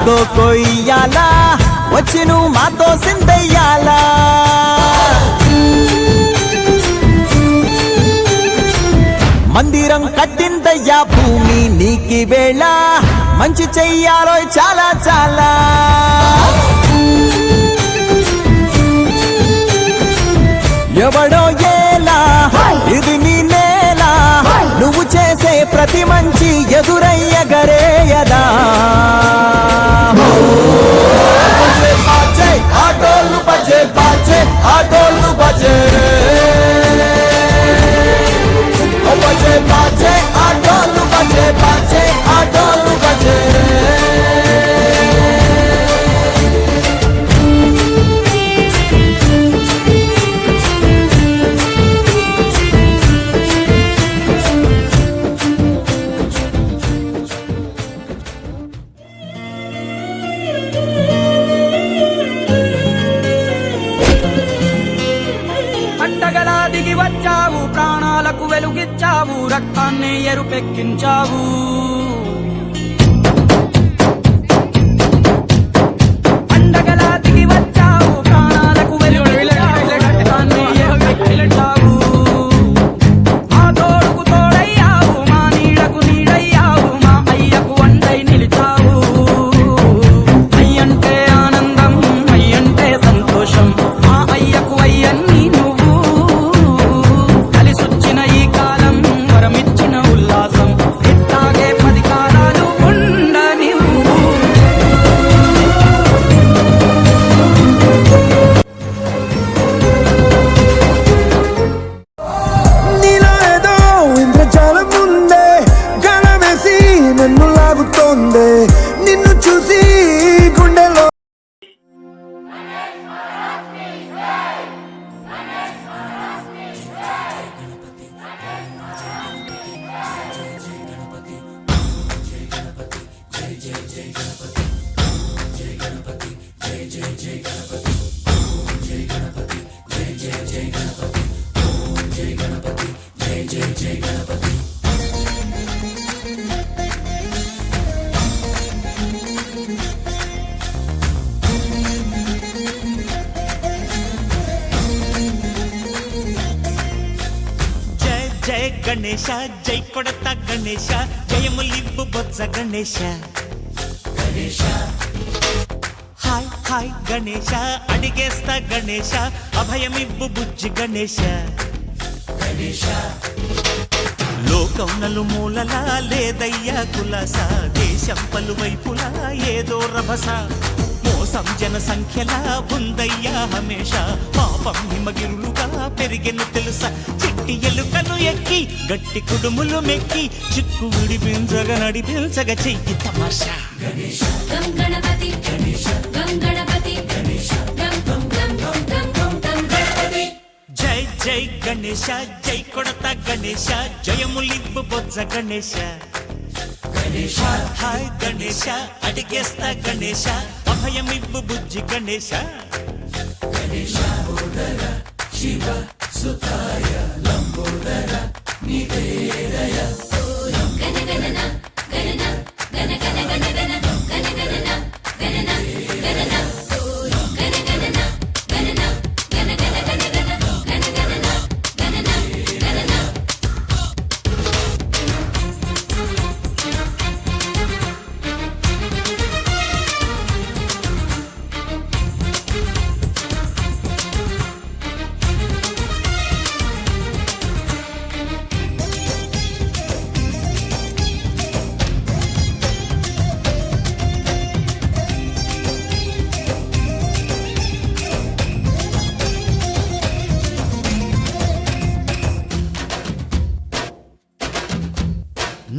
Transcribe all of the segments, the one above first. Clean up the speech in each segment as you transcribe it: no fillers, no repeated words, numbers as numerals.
కొయ్యాలా వచ్చి నువ్వు మాతో సిందయ్యాలా మందిరం కట్టిందయ్యా భూమి నీకి వేళ మంచి చెయ్యాలో చాలా చాలా ఎవడో ఏలా ఇది నీ నేల నువ్వు చేసే ప్రతి మంచి ఎదురయ్యగరేయదా ఆటోలు బజే బాజే ఆటోలు బజే బజే బాజే ఆటోలు బజే బాజే ఆటోలు బజే దిగి వచ్చావు ప్రాణాలకు వెలుగిచ్చావు రక్తాన్ని ఎరుపెక్కించావు పండగలా దిగి వచ్చావు ప్రాణాలకు వెలుగిచ్చావు రక్తాన్ని ఎరుపెక్కించావు మా తోడుకు తోడయ్యావు మా నీడకు నీడయ్యావు మా అయ్యకు వండై నిలిచావు అయ్యంటే ఆనందం అయ్యంటే సంతోషం మా అయ్యకు అయ్యన్ని నిన్ను చూసి గుండెలో జయ గణేశ జై కొడత గణేశ జయములివ్వు బొజ్జ గణేశ గణేశ హాయ్ హాయ్ గణేశ అడిగేస్తా గణేశ అభయమివ్వు బుజ్జి గణేశ గణేశ లోకం నలుమూలలా లేదయ్యా కులాస దేశం పలువైపులా ఏదో రభస మోసం జన సంఖ్యలా ఉందయ్యా హమేష పాపం హిమగిరులుగా పెరిగెను తెలుసా చెట్టి ఎలుకను ఎక్కి గట్టి కుడుములు మెక్కి చిక్కు విడిపించగ నడిపించగ చెయ్యి తమాషా గణపతి జై జై గణేశ జై కొడత గణేశ జయములివ్వు బొజ్జ గణేశ గణేశ హాయ్ గణేశ అడిగేస్తా గణేశ అభయమివ్వు బుజ్జి గణేశ గణేశ శివ సుతాయ లంబోదర నివేదయ గణ గణన గణన గణ గణ గణ గణ గణ గణన గణన గణన గణ గణన గణన గణ గణ గణ గణ గణ గణన గణన గణన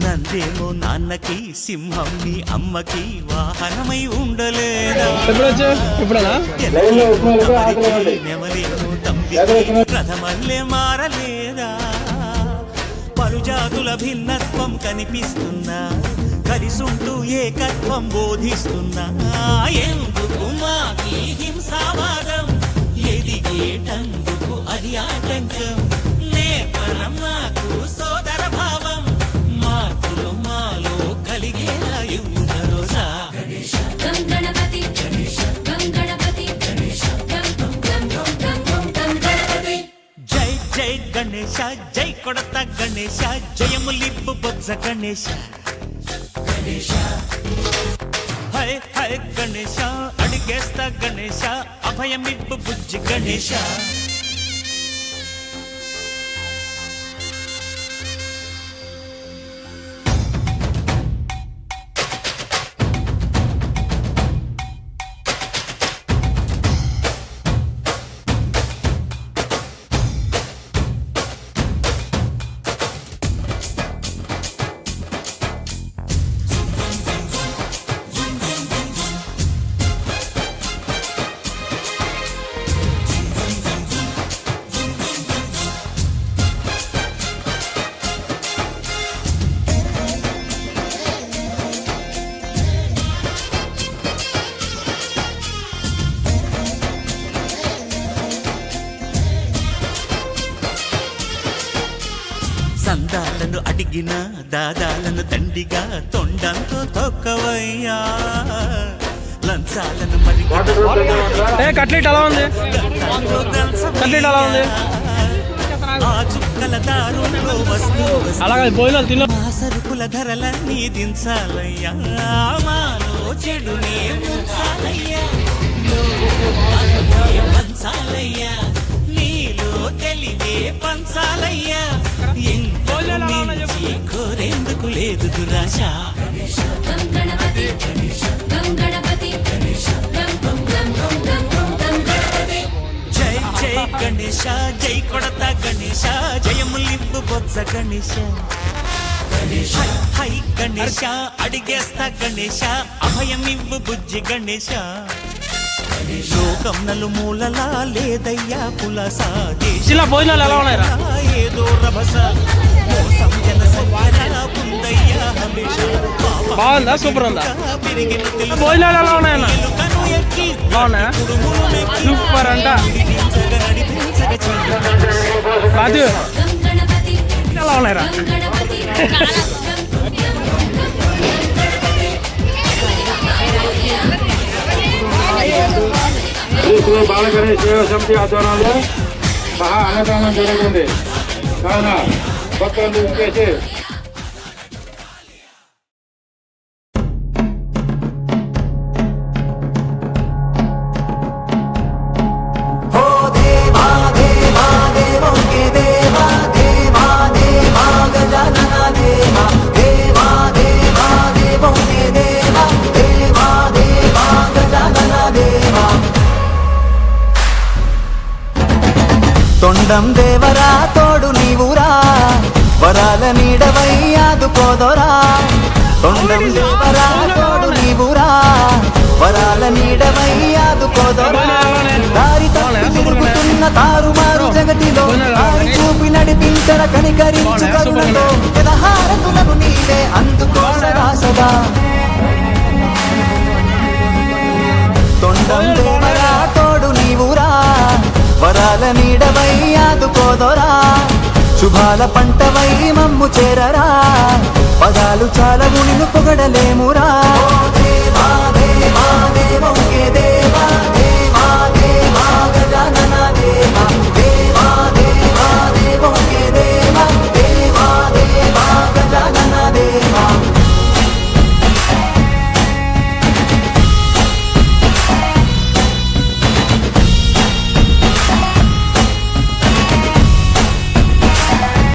నందేమో నాన్నకి సింహం నీ అమ్మకి వాహనమై ఉండలేదా నెమలేమో తంబికి రథమల్లే మారలేదా పలుజాతుల భిన్నత్వం కనిపిస్తున్నా కలిసుంటూ ఏకత్వం బోధిస్తున్నా ఎందుకు మాకి హింసావాదం ఎదిగేటందుకు అది ఆటంకం నేర్పరం నాకు సోదర భావం మార్పులు మాలో కలిగేలా యువరోజా గణేశ జై కొడత గణేశ జయములిప్పు బొజ్జ గణేశ హై హై గణేశ అడిగేస్తా గణేశ అభయమిప్పు బుజ్జి గణేశ సందాలను అడిగిన దాదాలను దండిగా తొండంతో తొక్కవయ్యా లంచాలను మరి కట్లెట్ ఎలా ఉంది కట్లెట్ ఎలా ఉంది ఆ చుక్కల దారుల్లో వస్తూ అలాగే భోజనాలు తిన్న ఆ సరుకుల ధరలన్నీ దించాలయ్యా మాలో చెడునే ముంచాలయ్యా పంచాలయ్యా నీలో తెలివే పంచాలయ్యా ఎంతో మించి కోరేందుకు లేదు దురాశ గం గణపతి గం గణపతి గం గం గం గం గం గణపతి జై జై గణేశ జై కొడత గణేశ జయములింపు బొత్స గణేశ హై హై గణేశ అడిగేస్తా గణేశ అభయమివ్వు బుజ్జి గణేశ లోకం నలుమూలలా లేదయ్యా పులసా జిల్లా భోజనాలు ఎలా ఉన్నాయిరా ఏదో రభస మోసం జన సంఖ్యలా ఉందయ్యా హమేష బాగుందా సూపర్ ఉందా పెరిగిన తెలుగు భోజనాలు ఎలా ఉన్నాయన్న కను ఎక్కి బాగున్నాయా సూపర్ అంట రాజు గం గణపతి ఎలా ఉన్నాయిరా గం గణపతి శ్రీ బాలగణేష్ సేవ సమితి ఆధ్వర్యంలో మహా అన్నదానం జరుగుతుంది కావున భక్తులు చేసి हो देवा देवा देवों के देवा देवा देवा गजानना देवा देवा देवा देवों के देवा देवा देवा गजानना देवा తొండం దేవరా తోడు నీవురా వరాల నీడవై ఆదుకోదోరా తొండం దేవరా తోడు నీవురా వరాల నీడవై ఆదుకోదోరా దారి తప్పి తిరుగుతున్న తారుమారు జగతిలో దారి చూపి నడిపించర కనికరించు కరుణలో పెదహారతులను నీవే అందుకో సదా సదా తొండం దేవరా తోడు నీవురా వరాల నీడవై ఆదుకోదోరా శుభాల పంటవై మమ్ము చేరరా పదాలు చాలా గుణిను పొగడలేమురా దేవా దేవా దేవోకే దేవా